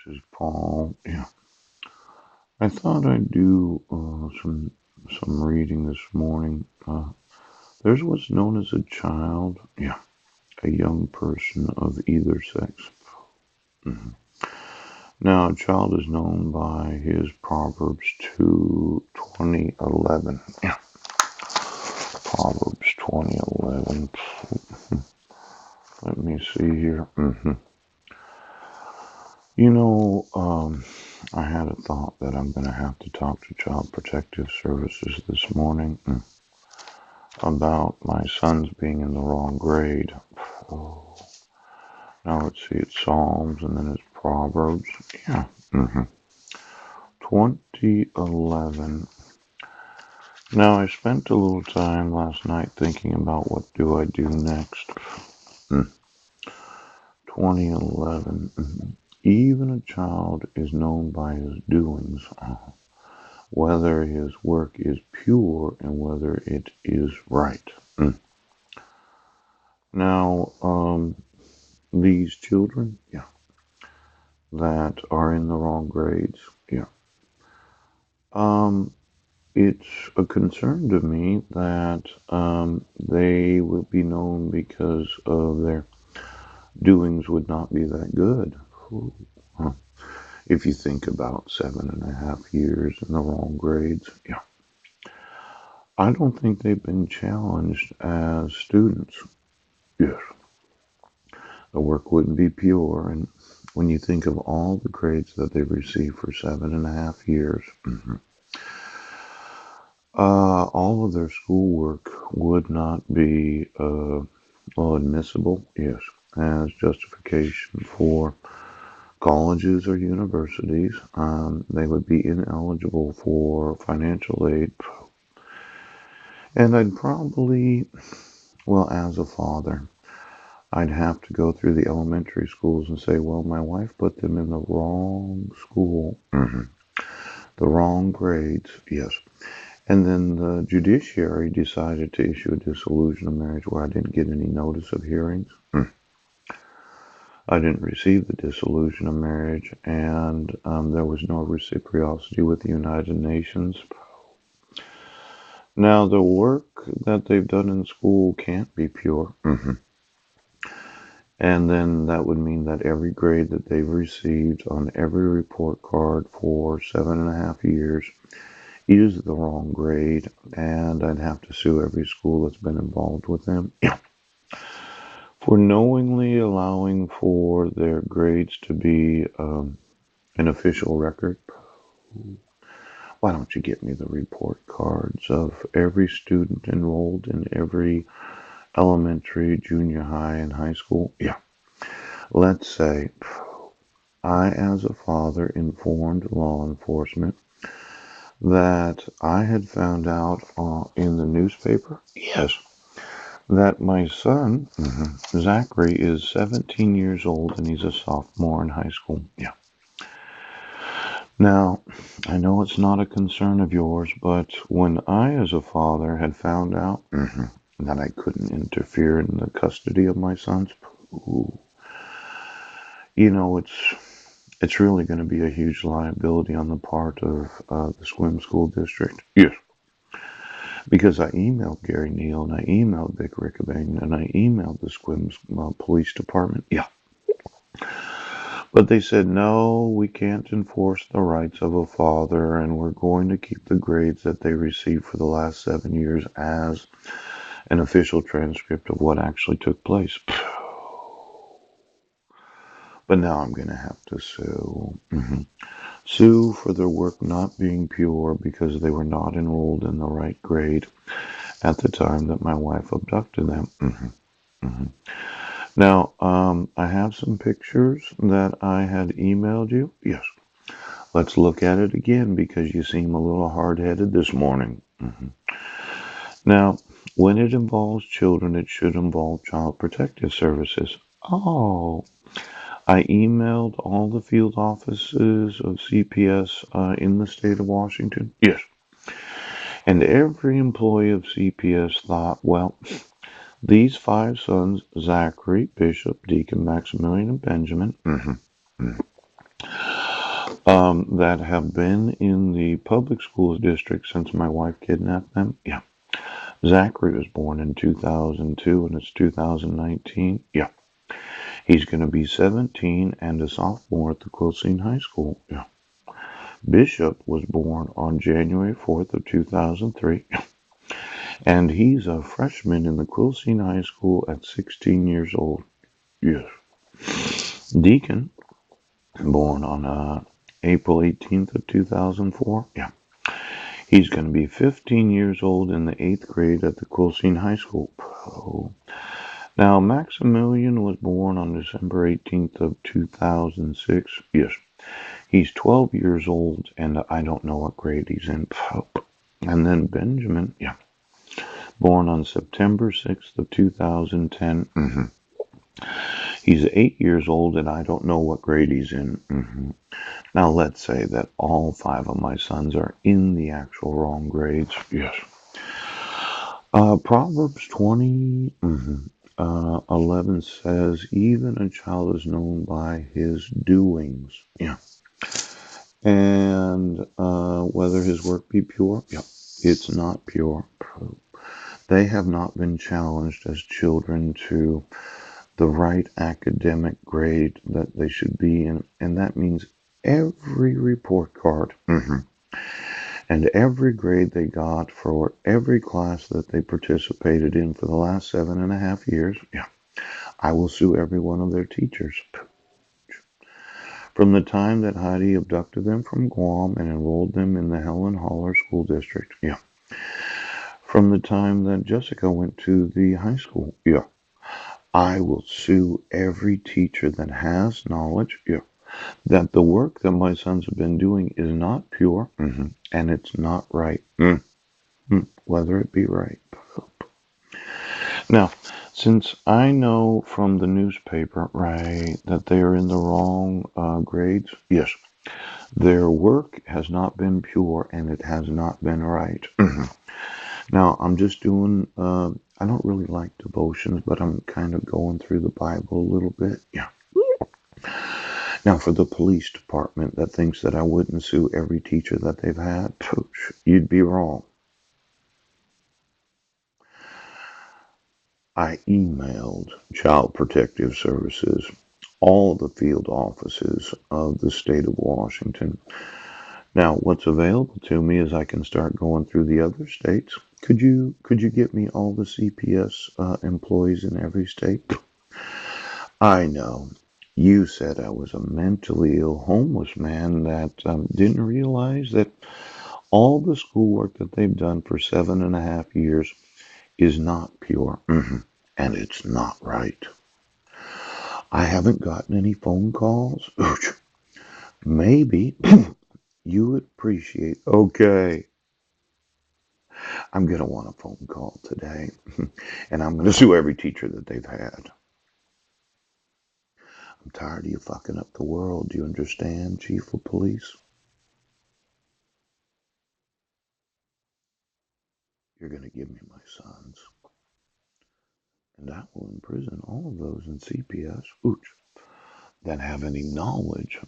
This is Paul. Yeah, I thought I'd do some reading this morning. There's what's known as a child. Yeah, a young person of either sex. Mhm. Now, a child is known by his Proverbs 2:20:11. Yeah, Proverbs 20:11. Let me see here. You know, I had a thought that I'm going to have to talk to Child Protective Services this morning about my sons being in the wrong grade. Oh, now let's see, it's Psalms and then it's Proverbs. Yeah. 20:11. Now, I spent a little time last night thinking about what do I do next. 20:11. Even a child is known by his doings, whether his work is pure and whether it is right. Now, these children, yeah, that are in the wrong grades, yeah. It's a concern to me that they will be known because of their doings would not be that good. Ooh, huh. If you think about 7.5 years in the wrong grades, yeah. I don't think they've been challenged as students. Yes, the work wouldn't be pure. And when you think of all the grades that they've received for 7.5 years, all of their schoolwork would not be, well, admissible, yes, as justification for colleges or universities. They would be ineligible for financial aid. And I'd probably, well, as a father, I'd have to go through the elementary schools and say, well, my wife put them in the wrong school, the wrong grades, yes. And then the judiciary decided to issue a dissolution of marriage where I didn't get any notice of hearings. I didn't receive the dissolution of marriage, and there was no reciprocity with the United Nations. Now, the work that they've done in school can't be pure. And then that would mean that every grade that they've received on every report card for 7.5 years is the wrong grade, and I'd have to sue every school that's been involved with them for knowingly allowing for their grades to be an official record. Why don't you get me the report cards of every student enrolled in every elementary, junior high, and high school? Yeah. Let's say I, as a father, informed law enforcement that I had found out in the newspaper, yes, that my son, Zachary, is 17 years old and he's a sophomore in high school. Yeah. Now, I know it's not a concern of yours, but when I, as a father, had found out that I couldn't interfere in the custody of my sons, ooh, you know, it's really going to be a huge liability on the part of the Swim School District. Yes. Because I emailed Gary Neal and I emailed Vic Rickabane and I emailed the Squims Police Department. Yeah. But they said, no, we can't enforce the rights of a father and we're going to keep the grades that they received for the last 7 years as an official transcript of what actually took place. But now I'm going to have to sue. Sue for their work not being pure because they were not enrolled in the right grade at the time that my wife abducted them. Now, I have some pictures that I had emailed you. Yes. Let's look at it again because you seem a little hard-headed this morning. Now, when it involves children, it should involve Child Protective Services. Oh, I emailed all the field offices of CPS in the state of Washington. Yes. And every employee of CPS thought, well, these 5 sons, Zachary, Bishop, Deacon, Maximilian, and Benjamin, That have been in the public schools district since my wife kidnapped them. Yeah. Zachary was born in 2002 and it's 2019. Yeah. He's going to be 17 and a sophomore at the Quilcene High School. Yeah. Bishop was born on January 4th of 2003 and he's a freshman in the Quilcene High School at 16 years old. Yes. Deacon, born on April 18th of 2004. Yeah. He's going to be 15 years old in the 8th grade at the Quilcene High School. Oh. Now, Maximilian was born on December 18th of 2006. Yes. He's 12 years old, and I don't know what grade he's in. And then Benjamin, yeah, born on September 6th of 2010. He's 8 years old, and I don't know what grade he's in. Now, let's say that all 5 of my sons are in the actual wrong grades. Yes. Proverbs 20, 11 says, even a child is known by his doings. Yeah. And whether his work be pure? Yeah. It's not pure. They have not been challenged as children to the right academic grade that they should be in. And that means every report card. And every grade they got for every class that they participated in for the last 7.5 years, yeah, I will sue every one of their teachers. From the time that Heidi abducted them from Guam and enrolled them in the Helen Holler School District, yeah. From the time that Jessica went to the high school, yeah. I will sue every teacher that has knowledge, yeah, that the work that my sons have been doing is not pure, and it's not right. Whether it be right. Now, since I know from the newspaper, right, that they are in the wrong grades, yes, their work has not been pure and it has not been right. Now, I'm just doing, I don't really like devotions, but I'm kind of going through the Bible a little bit. Yeah. Now, for the police department that thinks that I wouldn't sue every teacher that they've had, you'd be wrong. I emailed Child Protective Services, all the field offices of the state of Washington. Now, what's available to me is I can start going through the other states. Could you get me all the CPS employees in every state? I know. You said I was a mentally ill homeless man that didn't realize that all the schoolwork that they've done for 7.5 years is not pure. And it's not right. I haven't gotten any phone calls. Maybe you would appreciate. Okay, I'm going to want a phone call today. And I'm going to sue every teacher that they've had. I'm tired of you fucking up the world. Do you understand, Chief of Police? You're going to give me my sons. And I will imprison all of those in CPS that have any knowledge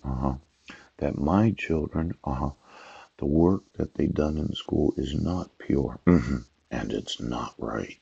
that my children, the work that they've done in school is not pure. And it's not right.